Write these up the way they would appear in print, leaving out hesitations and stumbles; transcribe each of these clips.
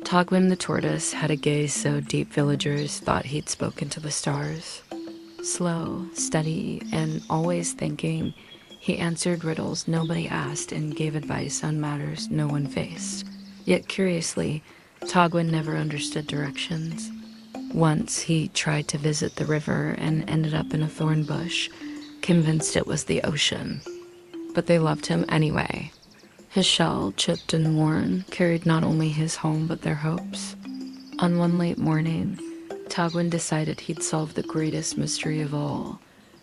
Togwin the tortoise had a gaze so deep villagers thought he'd spoken to the stars. Slow, steady, and always thinking, he answered riddles nobody asked and gave advice on matters no one faced. Yet curiously, Togwin never understood directions. Once he tried to visit the river and ended up in a thorn bush, convinced it was the ocean. But they loved him anyway. His shell, chipped and worn, carried not only his home but their hopes. On one late morning, Togwin decided he'd solve the greatest mystery of all,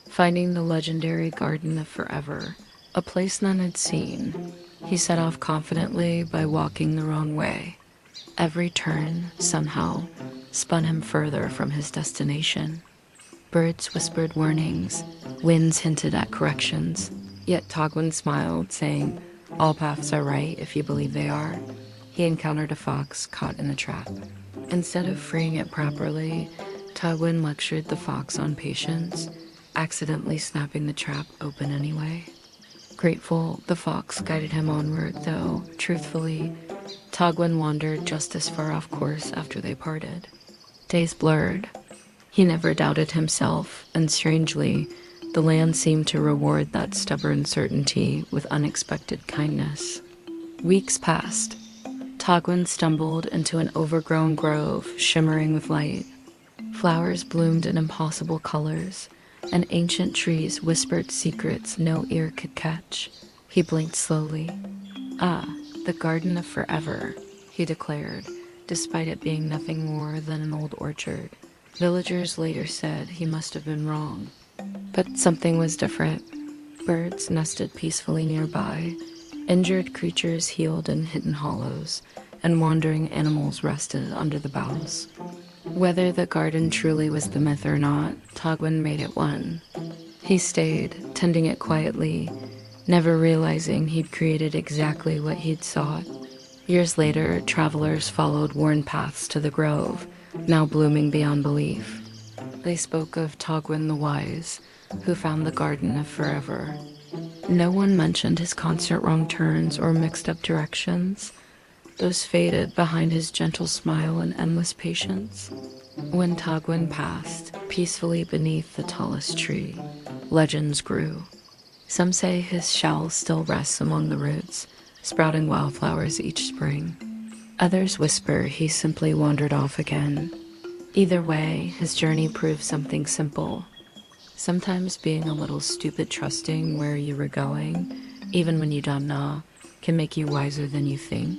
finding the legendary Garden of Forever, a place none had seen. He set off confidently by walking the wrong way. Every turn, somehow, spun him further from his destination. Birds whispered warnings, winds hinted at corrections, yet Togwin smiled, saying, "All paths are right if you believe they are." He encountered a fox caught in a trap. Instead of freeing it properly, Togwin lectured the fox on patience, accidentally snapping the trap open anyway. Grateful, the fox guided him onward, though, truthfully, Togwin wandered just as far off course after they parted. Days blurred. He never doubted himself, and strangely, the land seemed to reward that stubborn certainty with unexpected kindness. Weeks passed. Togwin stumbled into an overgrown grove shimmering with light. Flowers bloomed in impossible colors, and ancient trees whispered secrets no ear could catch. He blinked slowly. "Ah, the Garden of Forever," he declared, despite it being nothing more than an old orchard. Villagers later said he must have been wrong. But something was different. Birds nested peacefully nearby, injured creatures healed in hidden hollows, and wandering animals rested under the boughs. Whether the garden truly was the myth or not, Togwin made it one. He stayed, tending it quietly, never realizing he'd created exactly what he'd sought. Years later, travelers followed worn paths to the grove, now blooming beyond belief. They spoke of Togwin the Wise, who found the Garden of Forever. No one mentioned his constant wrong turns or mixed up directions. Those faded behind his gentle smile and endless patience. When Togwin passed, peacefully beneath the tallest tree, legends grew. Some say his shell still rests among the roots, sprouting wildflowers each spring. Others whisper he simply wandered off again. Either way, his journey proved something simple. Sometimes being a little stupid trusting where you were going, even when you don't know, can make you wiser than you think.